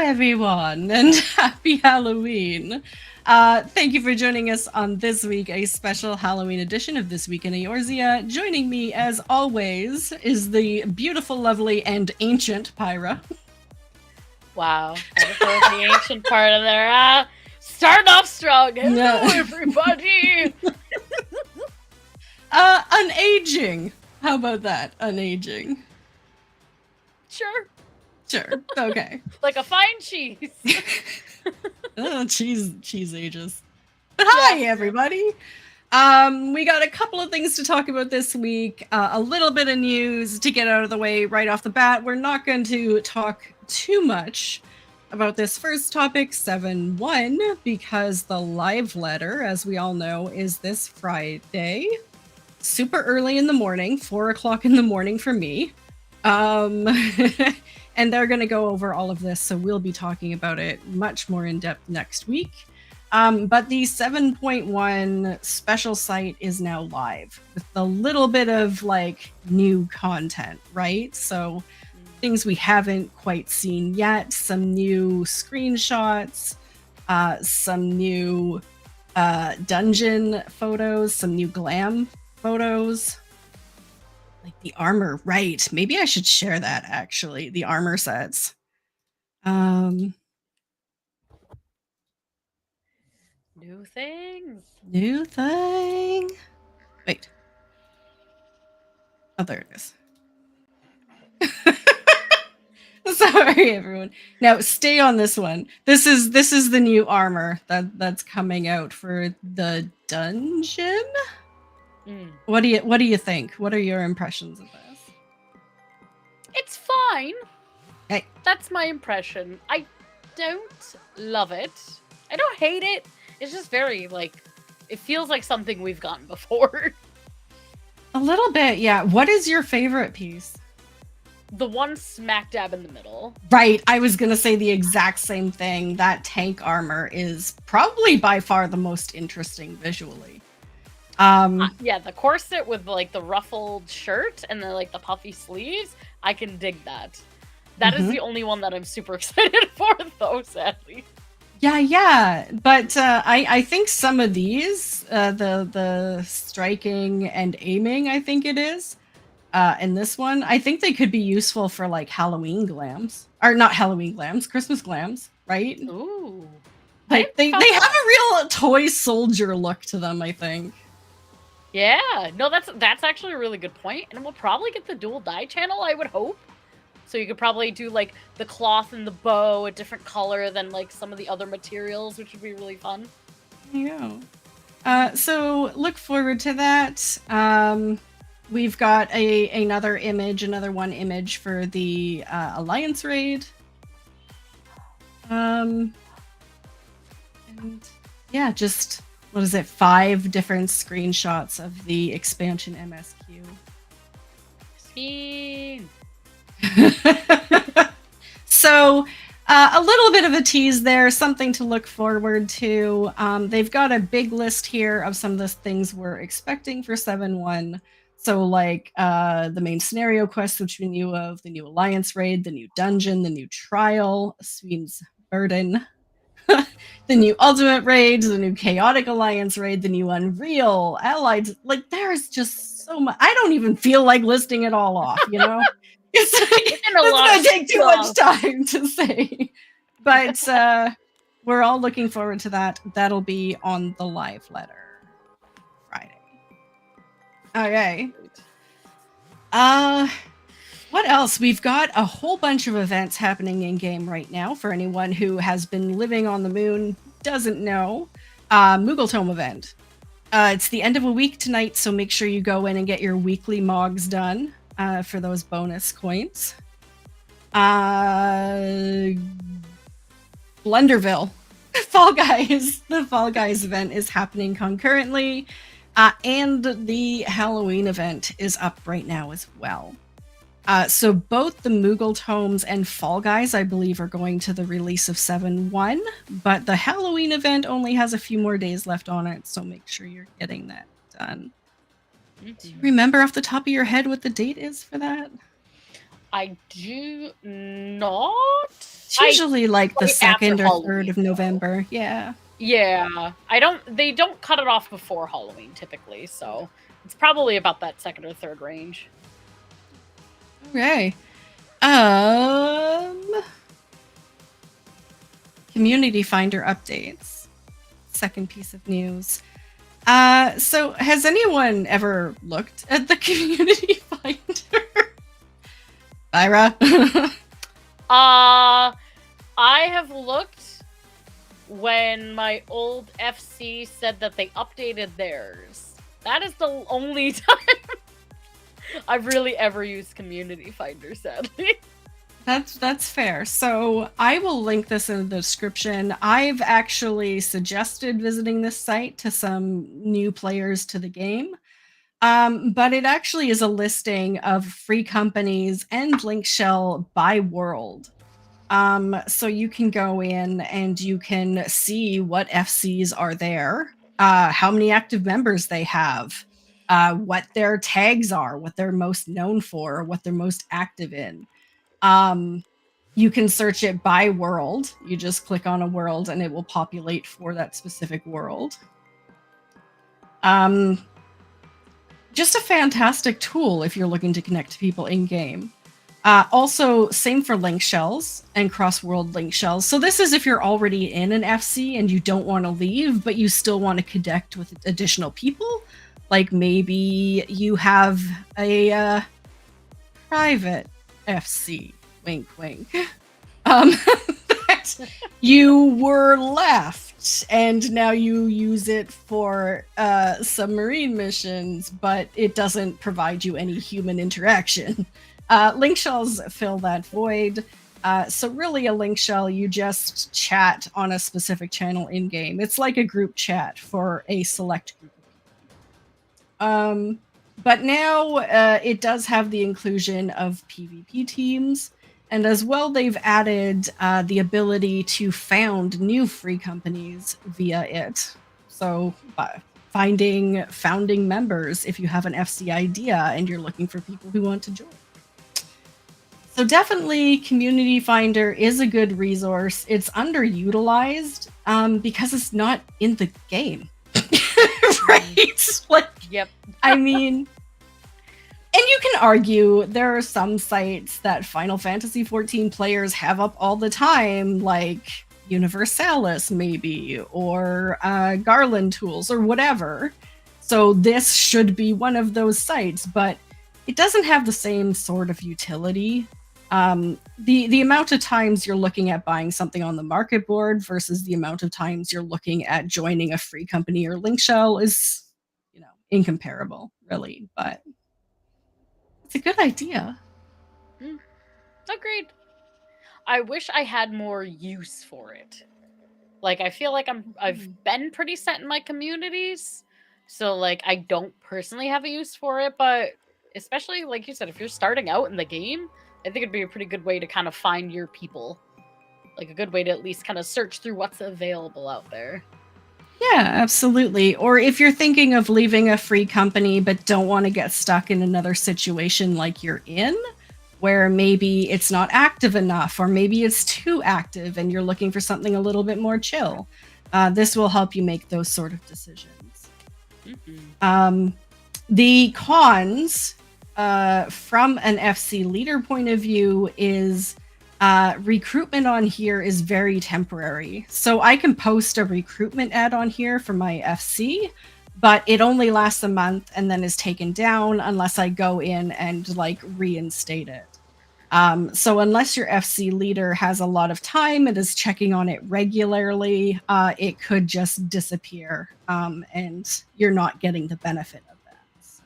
everyone, and happy Halloween. Thank you for joining us on this week, a special Halloween edition of This Week in Eorzea. Joining me, as always, is the beautiful, lovely, and ancient Pyra. Wow, that was the ancient part of there. Starting off strong. Hello, everybody. Unaging. How about that? Unaging. Sure. Okay. Like a fine cheese. Cheese ages. But hi, everybody. We got a couple of things to talk about this week. A little bit of news to get out of the way right off the bat. We're not going to talk too much about this first topic, 7-1, because the live letter, as we all know, is this Friday. Super early in the morning, 4 o'clock in the morning for me. And they're going to go over all of this, so we'll be talking about it much more in depth next week. But the 7.1 special site is now live with a little bit of like new content, right? So things we haven't quite seen yet, some new screenshots, some new dungeon photos, some new glam photos. Like the armor, right? Maybe I should share that actually. The armor sets. New things. New thing. Wait. Oh, there it is. Sorry, everyone. Now stay on this one. This is the new armor that's coming out for the dungeon. What do you think? What are your impressions of this? It's fine. Hey. That's my impression. I don't love it. I don't hate it. It's just very, like, it feels like something we've gotten before. A little bit, yeah. What is your favorite piece? The one smack dab in the middle. Right, I was gonna say the exact same thing. That tank armor is probably by far the most interesting visually. Yeah, the corset with like the ruffled shirt and the like the puffy sleeves, I can dig that. That is the only one that I'm super excited for, though, sadly. Yeah, but I think some of these, the striking and aiming, I think it is, and this one, I think they could be useful for like Halloween glams, or not Halloween glams, Christmas glams, right? Ooh, like they have a real toy soldier look to them, I think. Yeah, no, that's actually a really good point, and we'll probably get the dual dye channel, I would hope. So you could probably do like the cloth and the bow a different color than like some of the other materials, which would be really fun. Yeah. So look forward to that. We've got another one image for the Alliance raid. And yeah, just what is it? 5 different screenshots of the expansion MSQ. Scene. So a little bit of a tease there, something to look forward to. They've got a big list here of some of the things we're expecting for 7.1. So like the main scenario quest, which we knew of, the new Alliance raid, the new dungeon, the new trial, Sweden's Burden, the new Ultimate raid, the new Chaotic Alliance raid, the new Unreal, Allied. Like there's just so much. I don't even feel like listing it all off, you know? It's going to take too much time to say. But we're all looking forward to that. That'll be on the live letter Friday. Okay. What else? We've got a whole bunch of events happening in game right now. For anyone who has been living on the moon, doesn't know, Moogle Tome event. It's the end of a week tonight, so make sure you go in and get your weekly mogs done for those bonus coins. Blunderville. Fall Guys. The Fall Guys event is happening concurrently. And the Halloween event is up right now as well. So both the Moogle Tomes and Fall Guys, I believe, are going to the release of 7.1, but the Halloween event only has a few more days left on it, so make sure you're getting that done. Do you remember off the top of your head what the date is for that? I do not. It's usually like the right after 2nd or 3rd Halloween, of November. Yeah. Yeah, they don't cut it off before Halloween typically, so it's probably about that 2nd or 3rd range. Okay. Community Finder updates. Second piece of news. So has anyone ever looked at the Community Finder? Pyra? I have looked when my old FC said that they updated theirs. That is the only time I've really ever used Community Finder, sadly. That's fair. So I will link this in the description. I've actually suggested visiting this site to some new players to the game. But it actually is a listing of free companies and link shell by world. So you can go in and you can see what FCs are there, how many active members they have, what their tags are, what they're most known for, what they're most active in. You can search it by world. You just click on a world and it will populate for that specific world. Just a fantastic tool if you're looking to connect to people in game. Also, same for link shells and cross-world link shells. So this is if you're already in an FC and you don't want to leave, but you still want to connect with additional people. Like maybe you have a private FC, wink, wink, that you were left and now you use it for submarine missions, but it doesn't provide you any human interaction. Link shells fill that void. So really a link shell, you just chat on a specific channel in-game. It's like a group chat for a select group of people. But now it does have the inclusion of PvP teams, and as well they've added the ability to found new free companies via it. So founding members if you have an FC idea and you're looking for people who want to join. So definitely Community Finder is a good resource. It's underutilized because it's not in the game. Right? Like, yep. I mean, and you can argue there are some sites that Final Fantasy XIV players have up all the time, like Universalis maybe, or Garland Tools or whatever. So this should be one of those sites, but it doesn't have the same sort of utility. The amount of times you're looking at buying something on the market board versus the amount of times you're looking at joining a free company or link shell is, incomparable, really. But it's a good idea. Agreed. I wish I had more use for it. Like, I feel like I've been pretty set in my communities, so like I don't personally have a use for it, but especially like you said, if you're starting out in the game, I think it'd be a pretty good way to kind of find your people. Like a good way to at least kind of search through what's available out there. Yeah, absolutely. Or if you're thinking of leaving a free company but don't want to get stuck in another situation like you're in, where maybe it's not active enough, or maybe it's too active and you're looking for something a little bit more chill, this will help you make those sort of decisions. Mm-hmm. The cons from an FC leader point of view is recruitment on here is very temporary. So I can post a recruitment ad on here for my FC, but it only lasts a month and then is taken down unless I go in and like reinstate it. So unless your FC leader has a lot of time and is checking on it regularly, it could just disappear and you're not getting the benefit of that. So.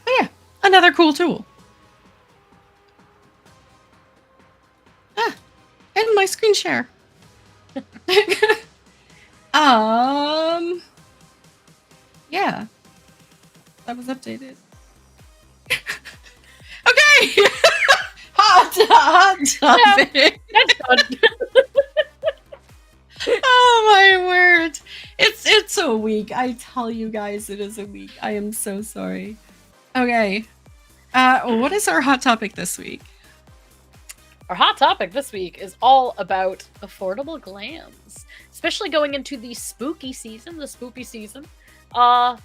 But yeah, another cool tool. And my screen share. Yeah. That was updated. Okay. hot topic. That's done. Oh my word. It's a week. I tell you guys it is a week. I am so sorry. Okay. What is our hot topic this week? Our hot topic this week is all about affordable glams, especially going into the spooky season, I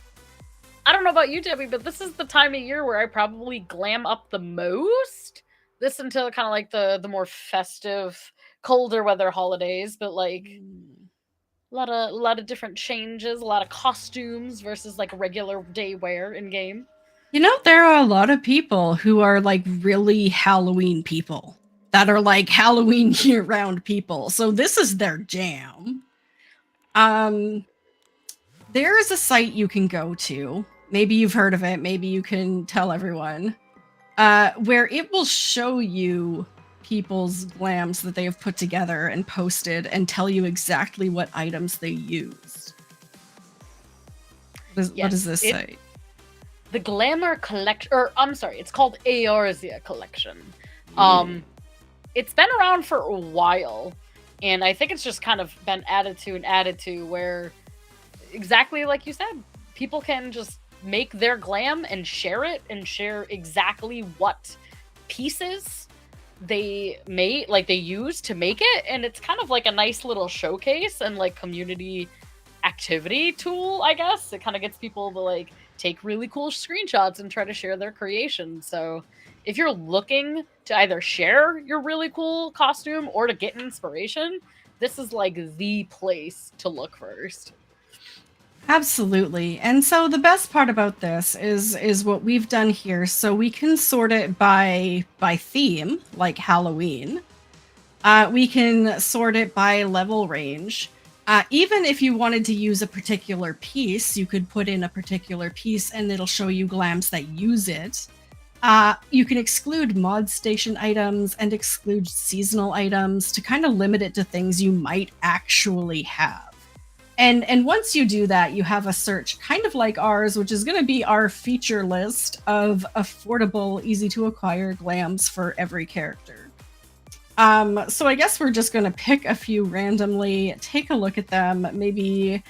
don't know about you, Debbie, but this is the time of year where I probably glam up the most. This until kind of like the more festive, colder weather holidays, but like a lot of different changes, a lot of costumes versus like regular day wear in game. You know, there are a lot of people who are like really Halloween people that are like Halloween year-round people. So this is their jam. There is a site you can go to. Maybe you've heard of it. Maybe you can tell everyone. Where it will show you people's glams that they have put together and posted and tell you exactly what items they used. What does this say? The Glamour Collection, or I'm sorry, it's called Eorzea Collection. It's been around for a while, and I think it's just kind of been added to where, exactly like you said, people can just make their glam and share it and share exactly what pieces they made, like they used to make it, and it's kind of like a nice little showcase and like community activity tool, I guess. It kind of gets people to like take really cool screenshots and try to share their creation. So if you're looking to either share your really cool costume or to get inspiration, this is like the place to look first. Absolutely. And so the best part about this is what we've done here. So we can sort it by theme, like Halloween. We can sort it by level range. Even if you wanted to use a particular piece, you could put in a particular piece and it'll show you glams that use it. You can exclude mod station items and exclude seasonal items to kind of limit it to things you might actually have. And once you do that, you have a search kind of like ours, which is going to be our feature list of affordable, easy to acquire glams for every character. So I guess we're just going to pick a few randomly, take a look at them. Maybe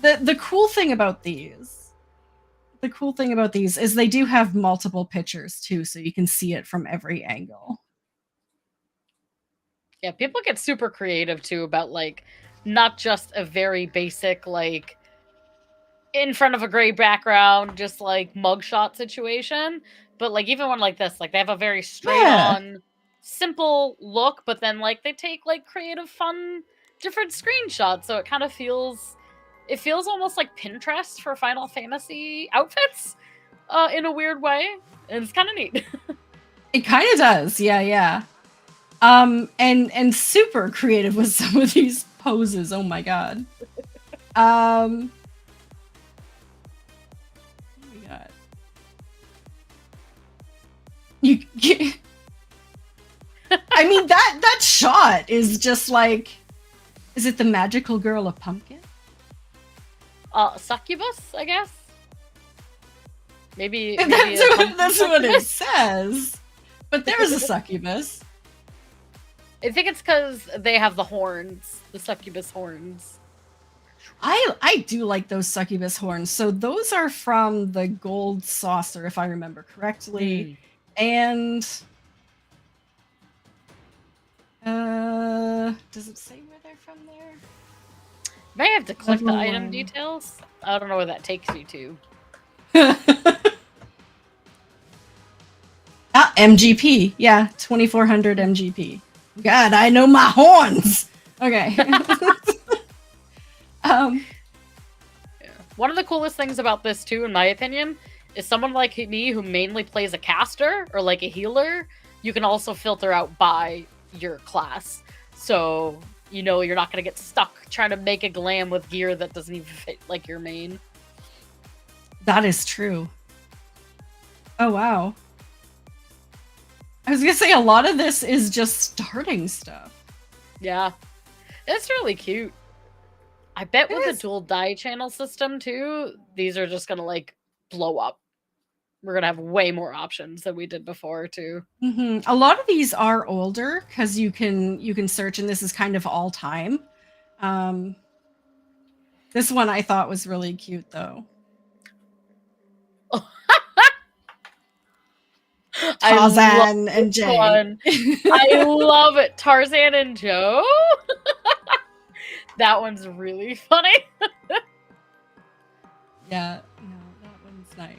the cool thing about these is they do have multiple pictures too, so you can see it from every angle. Yeah, people get super creative too about like not just a very basic like in front of a gray background, just like mugshot situation, but like even one like this, like they have a very straight on simple look, but then like they take like creative, fun, different screenshots, so it kind of feels almost like Pinterest for Final Fantasy outfits, in a weird way, and it's kind of neat. It kind of does, yeah. And super creative with some of these poses. Oh my god. What do we got? I mean, that shot is just like, is it the magical girl of pumpkin? Succubus, I guess. Maybe that's what it says. But there's a succubus. I think it's because they have the horns, the succubus horns. I do like those succubus horns. So those are from the gold saucer, if I remember correctly. And does it say where they're from there? May have to click the item details. I don't know where that takes you to. MGP. Yeah, 2400 MGP. God, I know my horns. Okay. Yeah. One of the coolest things about this too, in my opinion, is someone like me who mainly plays a caster or like a healer, you can also filter out by your class. So, you know, you're not going to get stuck trying to make a glam with gear that doesn't even fit like your main. That is true. Oh, wow. I was going to say a lot of this is just starting stuff. Yeah. It's really cute. I bet with a dual dye channel system too, these are just going to like blow up. We're going to have way more options than we did before too. Mm-hmm. A lot of these are older because you can search, and this is kind of all time. This one I thought was really cute though. I love Tarzan and this Jay. one. I love it. Tarzan and Joe. That one's really funny. Yeah, no, that one's nice.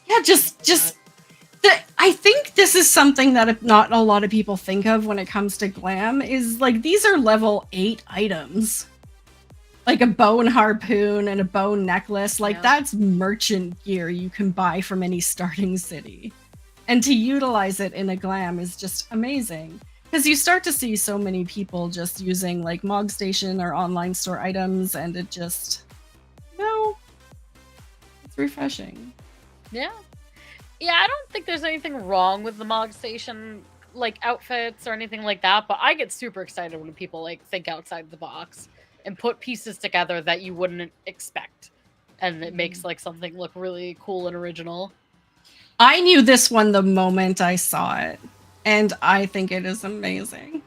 Yeah, just I think this is something that not a lot of people think of when it comes to glam, is like these are level 8 items. Like a bone harpoon and a bone necklace, like that's merchant gear you can buy from any starting city. And to utilize it in a glam is just amazing. Because you start to see so many people just using like Mog Station or online store items, and it just, no, it's refreshing. Yeah. Yeah, I don't think there's anything wrong with the Mog Station like outfits or anything like that, but I get super excited when people like think outside the box and put pieces together that you wouldn't expect. And it makes like something look really cool and original. I knew this one the moment I saw it, and I think it is amazing.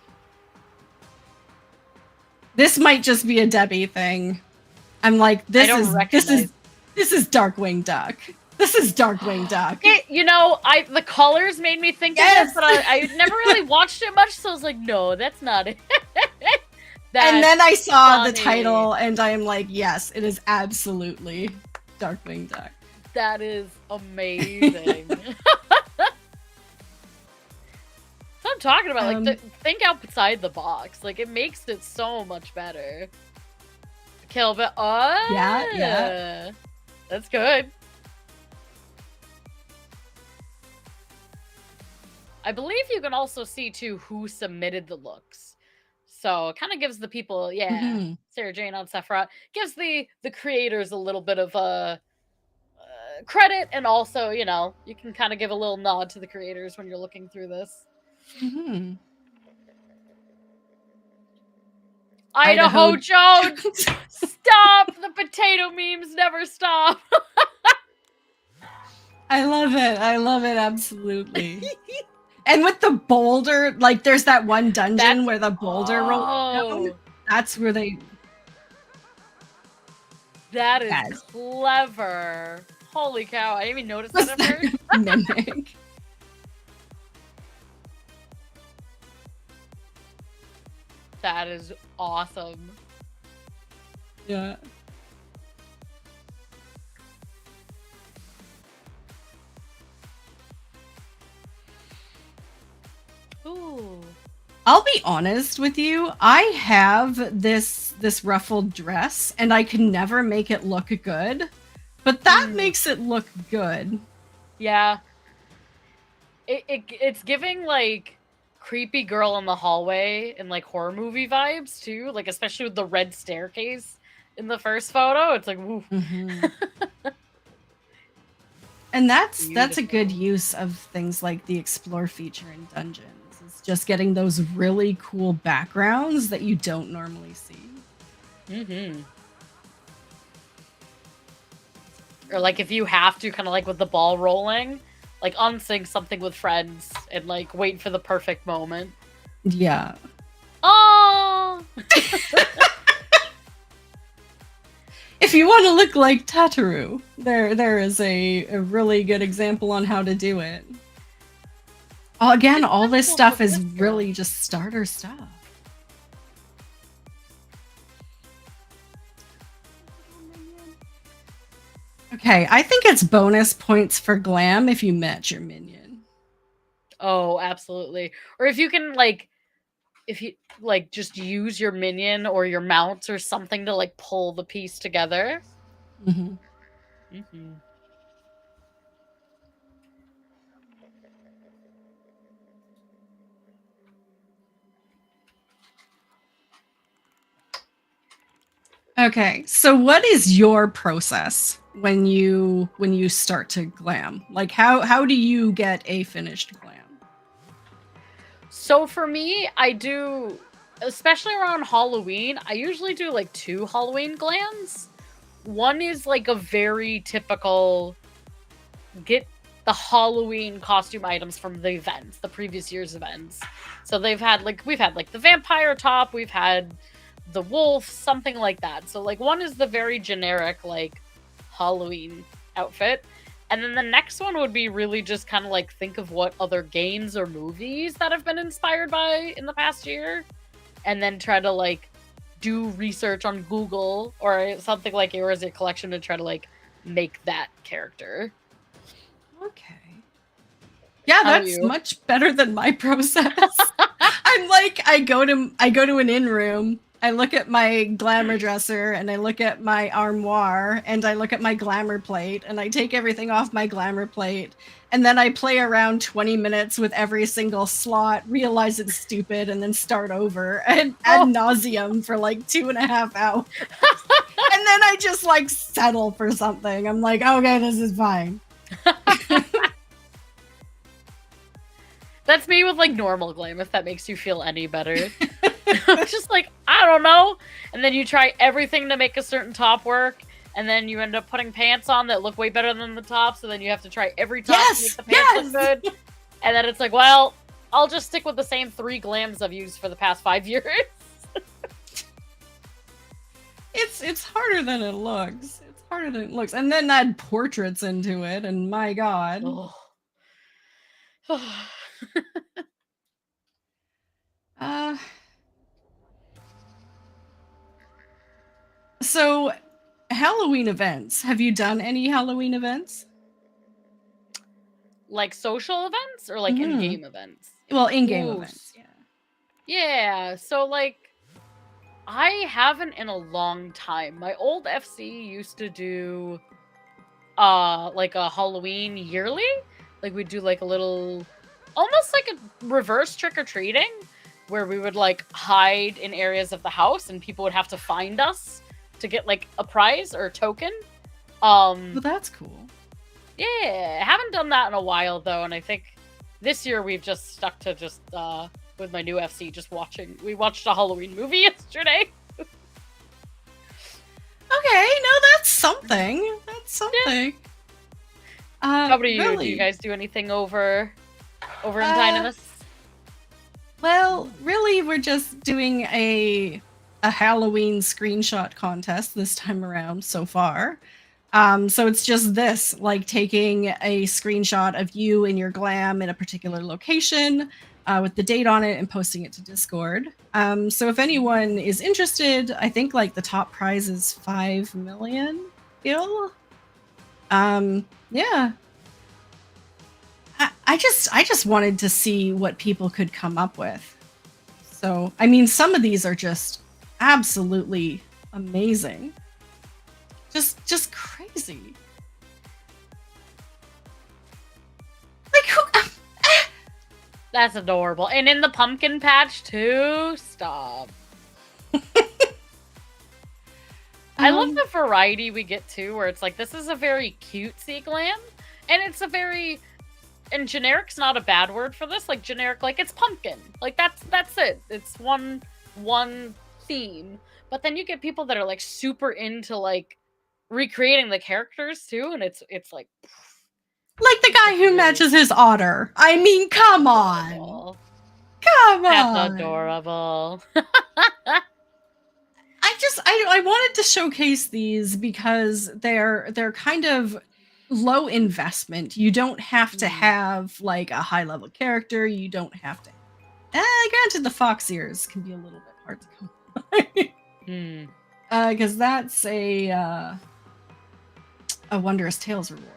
This might just be a Debbie thing. I'm like, this is Darkwing Duck. This is Darkwing Duck. You know, the colors made me think of this, but I never really watched it much, so I was like, no, that's not it. And then I saw the title, and I am like, yes, it is absolutely Darkwing Duck. That is amazing. So I'm talking about, like, think outside the box. Like, it makes it so much better. Kill bit. Oh, yeah. That's good. I believe you can also see, too, who submitted the looks. So it kind of gives the people, Sarah Jane on Sephiroth, gives the creators a little bit of credit, and also, you know, you can kind of give a little nod to the creators when you're looking through this. Idaho Jones! Stop! The potato memes never stop! I love it. I love it, absolutely. And with the boulder, like there's that one dungeon where the boulder rolls down. That's where they... That is clever. Holy cow, I didn't even notice that at first. Mimic. That is awesome. Yeah. Ooh. I'll be honest with you. I have this ruffled dress, and I can never make it look good. But that makes it look good. Yeah. It's giving, like, creepy girl in the hallway and, like, horror movie vibes, too. Like, especially with the red staircase in the first photo. It's like, woo. And that's a good use of things like the explore feature in dungeons. It's just getting those really cool backgrounds that you don't normally see. Or, like, if you have to, kind of like with the ball rolling, like, unsync something with friends and, like, wait for the perfect moment. Yeah. Oh! If you want to look like Tataru, there is a really good example on how to do it. Again, all this stuff is really just starter stuff. Okay, I think it's bonus points for glam if you match your minion. Oh, absolutely. Or if you can, like, just use your minion or your mounts or something to, like, pull the piece together. Okay, so what is your process when you start to glam? Like, how do you get a finished glam? So for me, I do, especially around Halloween, I usually do like 2 Halloween glams. One is like a very typical get the Halloween costume items from the events, the previous year's events. So we've had like the vampire top, we've had the wolf, something like that. So like one is the very generic like Halloween outfit. And then the next one would be really just kind of like think of what other games or movies that have been inspired by in the past year, and then try to like do research on Google or something like Eorzea Collection to try to like make that character. Okay. Yeah, that's much better than my process. I'm like, I go to an in room, I look at my glamour dresser, and I look at my armoire, and I look at my glamour plate, and I take everything off my glamour plate, and then I play around 20 minutes with every single slot, realize it's stupid, and then start over, and ad nauseum for like 2.5 hours. And then I just like settle for something. I'm like, okay, this is fine. That's me with like normal glam, if that makes you feel any better. I'm just like, I don't know. And then you try everything to make a certain top work, and then you end up putting pants on that look way better than the top, so then you have to try every top to make the pants look good. And then it's like, well, I'll just stick with the same 3 glams I've used for the past 5 years. It's harder than it looks. It's harder than it looks. And then add portraits into it, and my god. So, Halloween events. Have you done any Halloween events? Like social events or like in-game events? Well, in-game events, yeah. Yeah, so like, I haven't in a long time. My old FC used to do like a Halloween yearly. Like we'd do like a little, almost like a reverse trick-or-treating, where we would like hide in areas of the house and people would have to find us to get like a prize or a token. Well, that's cool. Yeah, I haven't done that in a while though, and I think this year we've just stuck to just with my new FC just watching. We watched a Halloween movie yesterday. Okay, no, that's something. That's something. Yeah. How about you? Really? Do you guys do anything over in Dynamis? Well, really, we're just doing a Halloween screenshot contest this time around so far. So it's just this, like taking a screenshot of you and your glam in a particular location with the date on it and posting it to Discord. So if anyone is interested, I think like the top prize is 5 million gil. Yeah. I just wanted to see what people could come up with. So, I mean, some of these are just absolutely amazing. Just crazy. Like who? That's adorable. And in the pumpkin patch too. Stop. I love the variety we get too, where it's like this is a very cutesy glam, and it's a very, and generic's not a bad word for this. Like generic, like it's pumpkin. Like that's it. It's one theme. But then you get people that are like super into like recreating the characters too, and it's like the guy who matches his otter. I mean, come on. Adorable. Come on. That's adorable. I wanted to showcase these because they're kind of low investment. You don't have to have like a high level character. You don't have to. Granted, the fox ears can be a little bit hard to come by. Because that's a Wondrous Tales reward.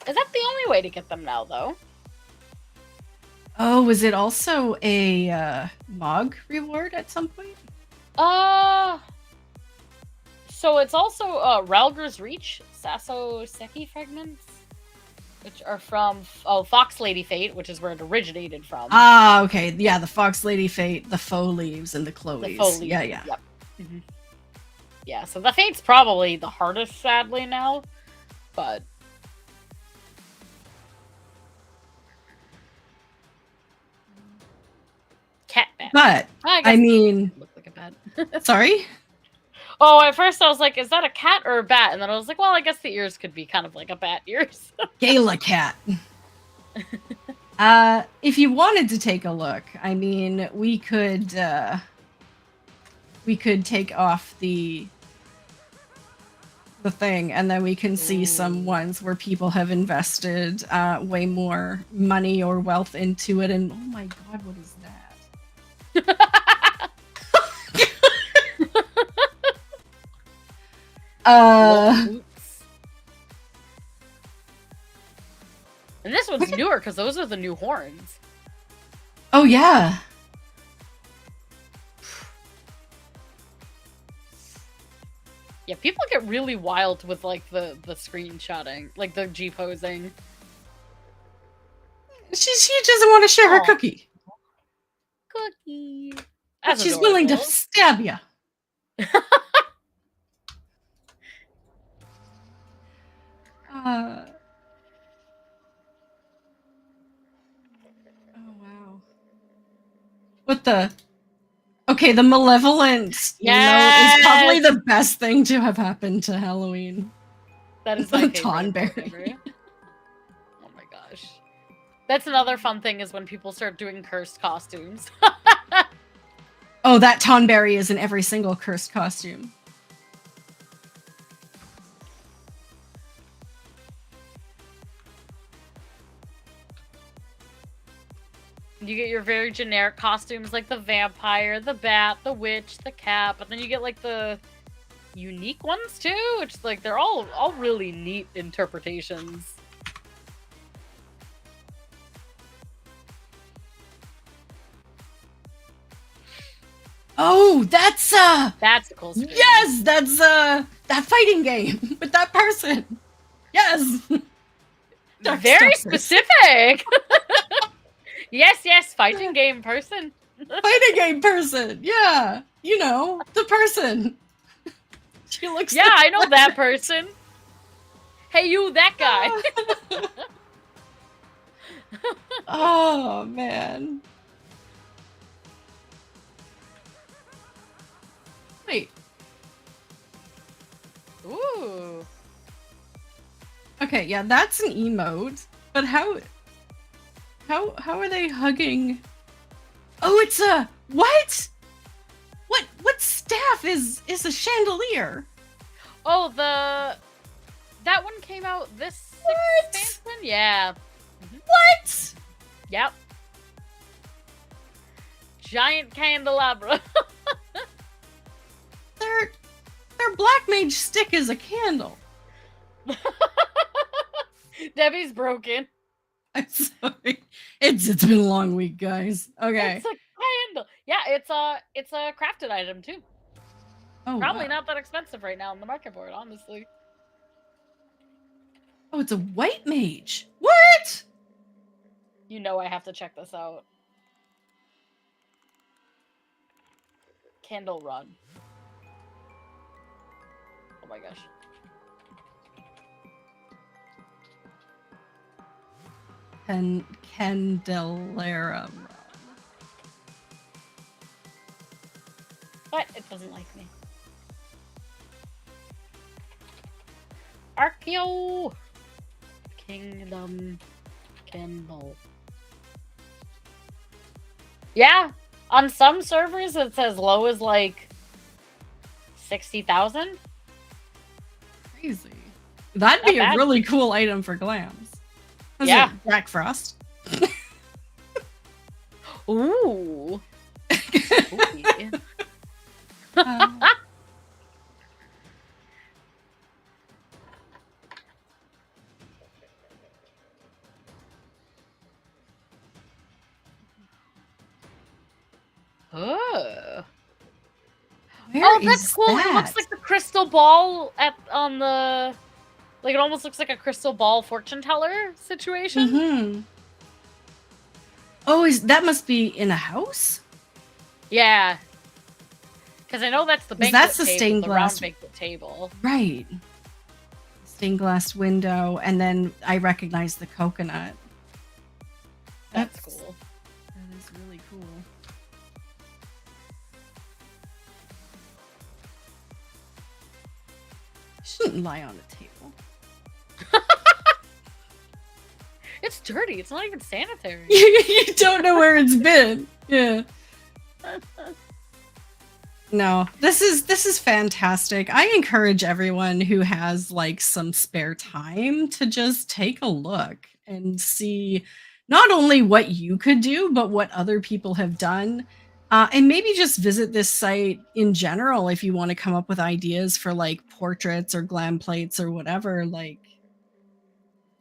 Is that the only way to get them now, though? Oh, was it also a Mog reward at some point? So it's also Ralger's Reach, Sasso Seki fragments, which are from Fox Lady Fate, which is where it originated from. Ah, okay, yeah, the Fox Lady Fate, the Faux Leaves, and the Chloes. The Faux Leaves. Yeah. Yep. Mm-hmm. Yeah, so the Fate's probably the hardest, sadly, now, but. Cat bat. But I mean, look like a bat. Sorry. Oh, at first I was like, is that a cat or a bat? And then I was like, well, I guess the ears could be kind of like a bat ears. Gala cat. If you wanted to take a look, I mean, we could take off the the thing, and then we can see some Ooh. ones where people have invested way more money or wealth into it. And oh my god, what is that? Boots. And this one's newer because those are the new horns. Oh yeah. Yeah, people get really wild with like the screenshotting, like the G posing. She doesn't want to share her Aw. cookie. Cookie. But That's she's willing to adorable. stab you. Oh wow. What the? Okay, the malevolent emote is probably the best thing to have happened to Halloween. That is my favorite Tonberry. ever. Oh my gosh. That's another fun thing is when people start doing cursed costumes. Oh, that Tonberry is in every single cursed costume. You get your very generic costumes like the vampire, the bat, the witch, the cat, but then you get like the unique ones too, which like they're all really neat interpretations. Oh, that's a cool screen. Yes, that's that fighting game with that person. Yes. Very specific. Yes, fighting game person. Fighting game person. Yeah. You know, the person. She looks Yeah, I know that person. Hey, you, that guy. Oh, man. Wait. Ooh. Okay, yeah, that's an emote. But how are they hugging? Oh, it's a what? What staff is a chandelier? Oh, that one came out this expansion? Yeah. What? Yep. Giant candelabra. Their black mage stick is a candle. Debbie's broken. I'm sorry. It's been a long week, guys. Okay. It's a candle. Yeah, it's a crafted item too. Oh, probably wow. not that expensive right now on the market board, honestly. Oh, it's a white mage. What? You know I have to check this out. Candle Run. Oh my gosh. Candelera. But it doesn't like me. Archeo Kingdom Candle. Yeah, on some servers it's as low as like 60,000. Crazy. That'd be Not a bad. really cool item for glams. Is Yeah. it Jack Frost? Ooh. Oh. Where that's is cool. that? It looks like the crystal ball on the, like, it almost looks like a crystal ball fortune teller situation. Mm-hmm. Oh, that must be in a house? Yeah. Because I know that's the banquet that's the table, stained the glass round banquet table. Right. Stained glass window, and then I recognize the coconut. That's cool. That is really cool. Shouldn't lie on a table. It's dirty. It's not even sanitary. You don't know where it's been. Yeah. No, this is fantastic. I encourage everyone who has like some spare time to just take a look and see not only what you could do, but what other people have done. And maybe just visit this site in general if you want to come up with ideas for like portraits or glam plates or whatever. Like,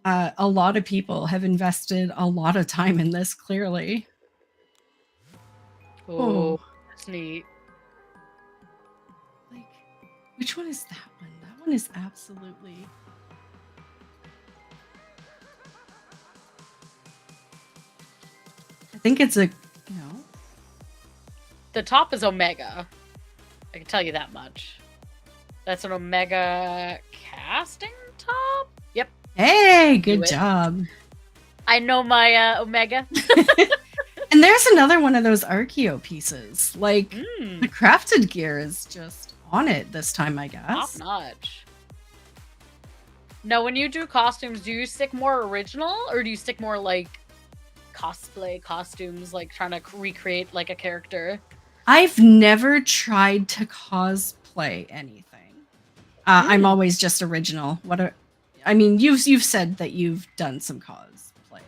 a lot of people have invested a lot of time in this, clearly. Oh, that's neat. Like, which one is that one? That one is absolutely. I think it's a no. The top is Omega. I can tell you that much. That's an Omega casting top? Yep. Hey, good job. I know my Omega. And there's another one of those Archeo pieces. Like, the crafted gear is just on it this time, I guess. Top notch. Now, when you do costumes, do you stick more original, or do you stick more, like, cosplay costumes, like, trying to recreate, like, a character? I've never tried to cosplay anything. I'm always just original. I mean, you've said that you've done some cosplay.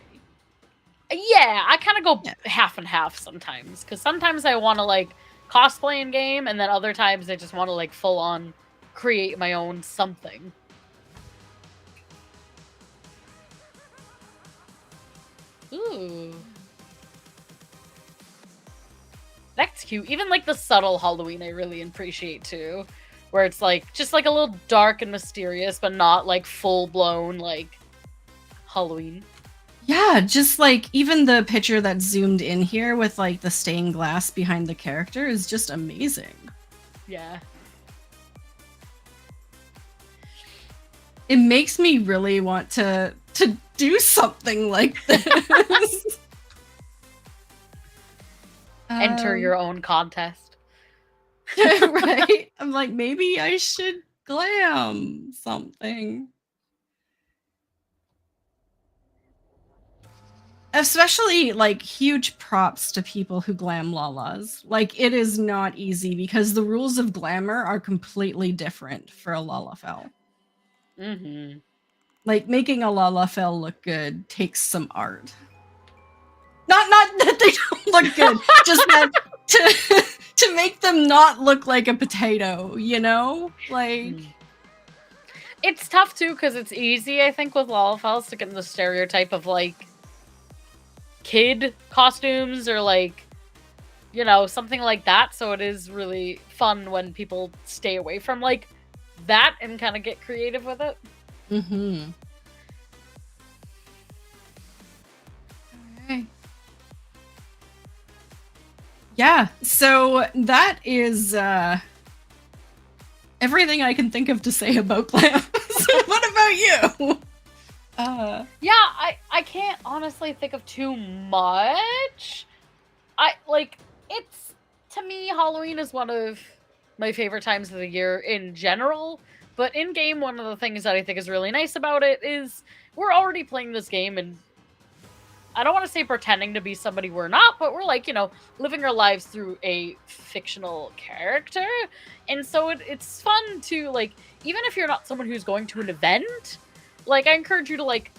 Yeah, I kind of go half and half sometimes, because sometimes I want to like cosplay in game, and then other times I just want to like full on create my own something. Ooh, that's cute. Even like the subtle Halloween, I really appreciate too, where it's like just like a little dark and mysterious, but not like full blown like Halloween. Yeah, just like even the picture that's zoomed in here with like the stained glass behind the character is just amazing. Yeah. It makes me really want to do something like this. Enter your own contest. Right? I'm like, maybe I should glam something. Especially like huge props to people who glam Lalas. Like, it is not easy because the rules of glamour are completely different for a Lalafell. Mm-hmm. Like, making a Lalafell look good takes some art. Not that they don't look good, just that to make them not look like a potato, you know? Like, it's tough too because it's easy, I think, with Lalafells to get in the stereotype of like kid costumes or like, you know, something like that. So it is really fun when people stay away from like that and kind of get creative with it. Mm-hmm. Okay. Yeah, so that is everything I can think of to say about glams. What about you? Yeah, I can't honestly think of too much. It's, to me, Halloween is one of my favorite times of the year in general, but in game, one of the things that I think is really nice about it is we're already playing this game, and I don't want to say pretending to be somebody we're not, but we're like, you know, living our lives through a fictional character, and so it's fun to, like, even if you're not someone who's going to an event, like, I encourage you to, like,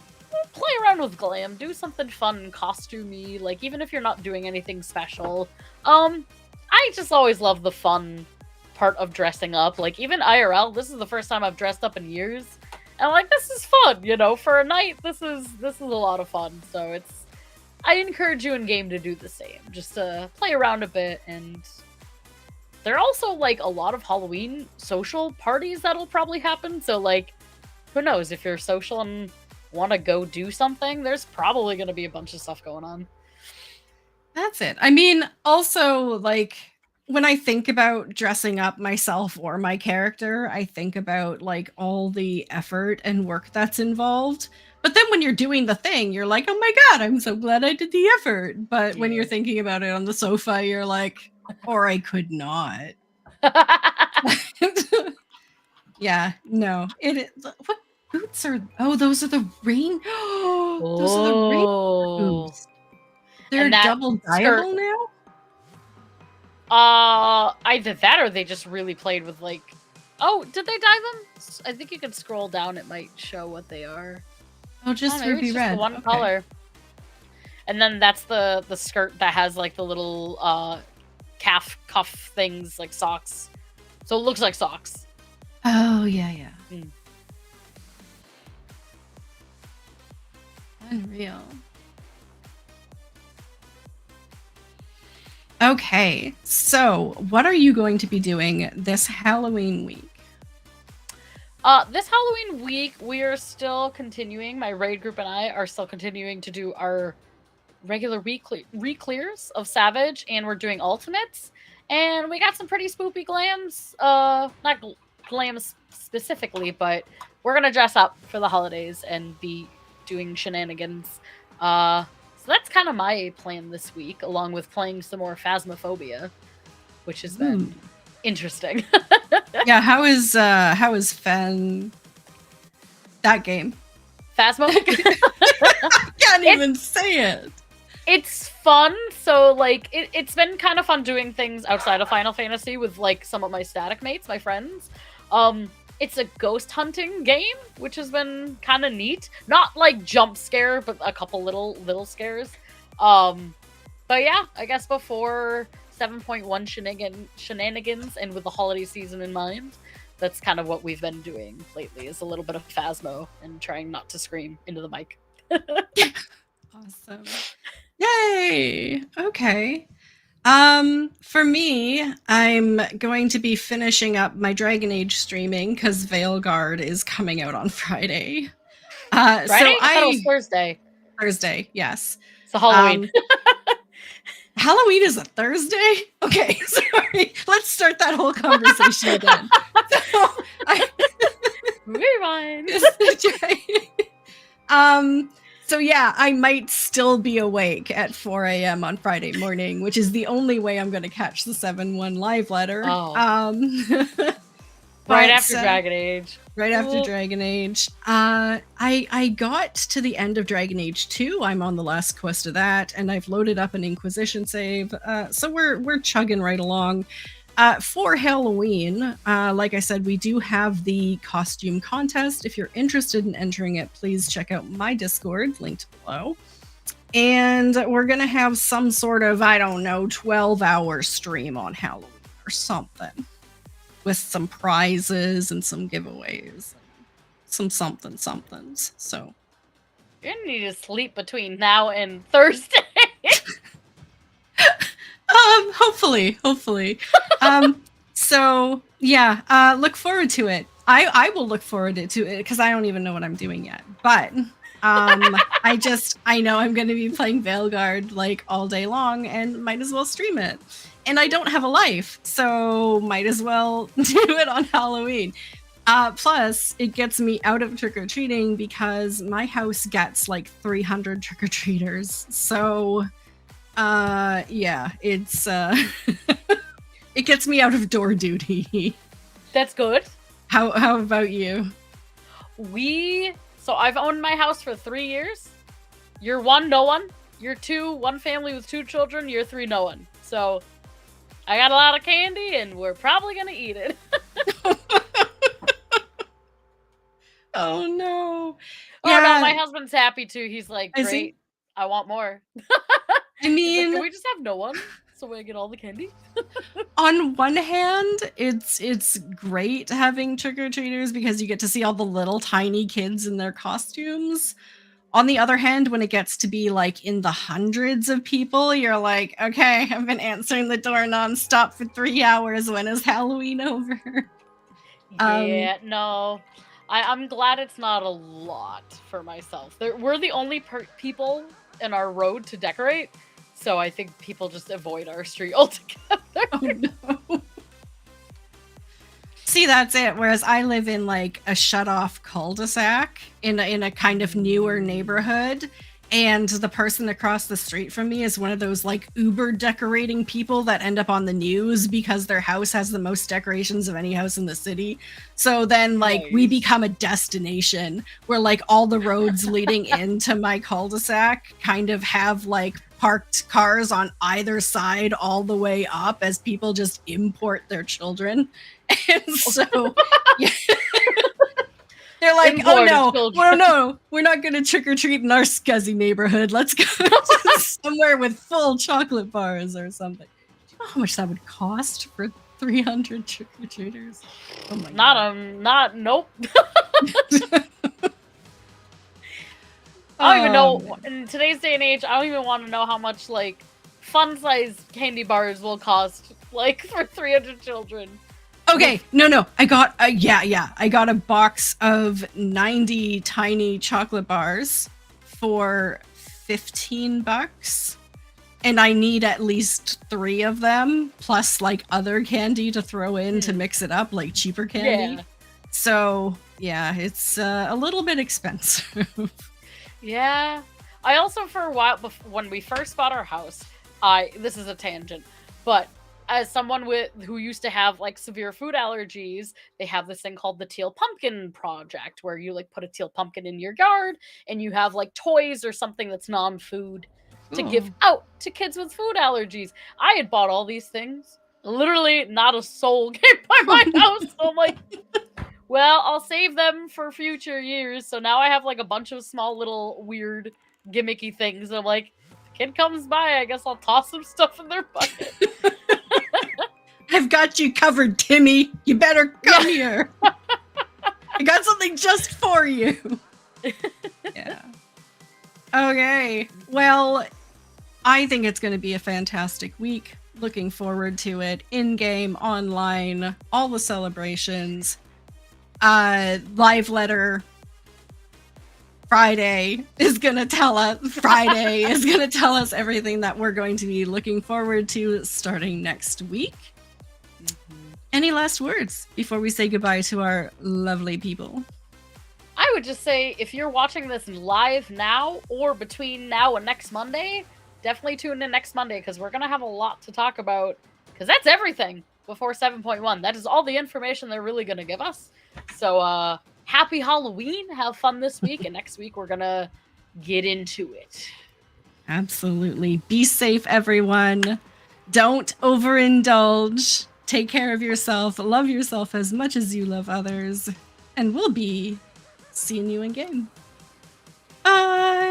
play around with glam, do something fun and costumey, like, even if you're not doing anything special. I just always love the fun part of dressing up. Like, even IRL, this is the first time I've dressed up in years, and, like, this is fun, you know, for a night, this is a lot of fun, so I encourage you in game to do the same, just to play around a bit. And there are also, like, a lot of Halloween social parties that'll probably happen, so, like, who knows, if you're social and want to go do something, there's probably going to be a bunch of stuff going on. That's it. I mean, also, like, when I think about dressing up myself or my character, I think about, like, all the effort and work that's involved. But then when you're doing the thing, you're like, oh my god, I'm so glad I did the effort. But when you're thinking about it on the sofa, you're like, or I could not. Yeah, no. What boots are... Oh, those are the rain... Those are the rain boots. They're double dyeable now? Either that or they just really played with like. Oh, did they dye them? I think you could scroll down. It might show what they are. Oh, just maybe ruby it's just red. the one Okay. color. And then that's the skirt that has like the little calf cuff things like socks. So it looks like socks. Oh yeah. Unreal. Okay, so what are you going to be doing this Halloween week? This Halloween week, we are still continuing. My raid group and I are still continuing to do our regular re-clears of Savage, and we're doing ultimates. And we got some pretty spoopy glams. Not glams specifically, but we're gonna dress up for the holidays and be doing shenanigans. So that's kind of my plan this week, along with playing some more Phasmophobia, which has been interesting. Yeah, how is Fen that game? Phasmo? I can't even say it. It's fun, so like it's been kind of fun doing things outside of Final Fantasy with like some of my static mates, my friends. It's a ghost hunting game, which has been kind of neat. Not like jump scare, but a couple little scares. But yeah, I guess before 7.1 shenanigans and with the holiday season in mind, that's kind of what we've been doing lately, is a little bit of Phasmo and trying not to scream into the mic. Awesome. Yay! Okay. For me, I'm going to be finishing up my Dragon Age streaming because Veilguard is coming out on Friday. Friday? So I thought it was Thursday. Thursday, yes. So Halloween. Halloween is a Thursday? Okay, sorry. Let's start that whole conversation again. Rewind. So yeah, I might still be awake at 4 a.m. on Friday morning, which is the only way I'm going to catch the 7-1 live letter. Oh. Right after Dragon Age. Right after Dragon Age. I got to the end of Dragon Age 2. I'm on the last quest of that, and I've loaded up an Inquisition save. So we're chugging right along. For Halloween, like I said, we do have the costume contest. If you're interested in entering it, please check out my Discord, linked below. And we're going to have some sort of, 12-hour stream on Halloween or something, with some prizes and some giveaways, some somethings. So you're gonna need to sleep between now and Thursday. Hopefully. So yeah, look forward to it. I will look forward to it because I don't even know what I'm doing yet. But I know I'm going to be playing Veilguard like all day long and might as well stream it. And I don't have a life, so might as well do it on Halloween. Plus, it gets me out of trick-or-treating because my house gets like 300 trick-or-treaters. So yeah, it's it gets me out of door duty. That's good. How about you? So I've owned my house for 3 years. You're 1, no one. You're 2, one family with 2 children. You're 3, no one. So I got a lot of candy, and we're probably gonna eat it. Oh no! Oh yeah. no, my husband's happy too. He's like, great. I want more. I mean, like, can we just have no one so I get all the candy? On one hand, it's great having trick-or-treaters because you get to see all the little tiny kids in their costumes. On the other hand, when it gets to be like in the hundreds of people, you're like, okay, I've been answering the door nonstop for 3 hours. When is Halloween over? Yeah, no. I'm glad it's not a lot for myself. We're the only people in our road to decorate, so I think people just avoid our street altogether. Oh no. See, that's it. Whereas I live in like a shut-off cul-de-sac in a kind of newer neighborhood, And the person across the street from me is one of those like Uber decorating people that end up on the news because their house has the most decorations of any house in the city. So then like we Nice. become a destination where like all the roads leading into my cul-de-sac kind of have like parked cars on either side all the way up as people just import their children. And so yeah. They're like, Imported oh no, children. well, no, we're not going to trick or treat in our scuzzy neighborhood. Let's go to somewhere with full chocolate bars or something. Do you know how much that would cost for 300 trick or treaters? Oh my god. Nope. I don't even know, in today's day and age, I don't even want to know how much, like, fun-sized candy bars will cost, like, for 300 children. Okay, no, I got, I got a box of 90 tiny chocolate bars for $15, and I need at least 3 of them, plus, like, other candy to throw in to mix it up, like cheaper candy. Yeah. So, yeah, it's a little bit expensive. Yeah. I also, for a while, when we first bought our house, this is a tangent, but as someone who used to have like severe food allergies, they have this thing called the Teal Pumpkin Project, where you like put a teal pumpkin in your yard and you have like toys or something that's non-food to give out to kids with food allergies. I had bought all these things. Literally not a soul came by my house. So I'm like, well, I'll save them for future years. So now I have like a bunch of small little weird gimmicky things. I'm like, kid comes by, I guess I'll toss some stuff in their bucket. I've got you covered, Timmy. You better come here. I got something just for you. Yeah. Okay. Well, I think it's going to be a fantastic week. Looking forward to it. In-game, online, all the celebrations. Live letter Friday is going to tell us everything that we're going to be looking forward to starting next week. Any last words before we say goodbye to our lovely people? I would just say, if you're watching this live now or between now and next Monday, definitely tune in next Monday, because we're going to have a lot to talk about, because that's everything before 7.1. That is all the information they're really going to give us. So, happy Halloween. Have fun this week, and next week we're going to get into it. Absolutely. Be safe, everyone. Don't overindulge. Take care of yourself. Love yourself as much as you love others. And we'll be seeing you in game. Bye.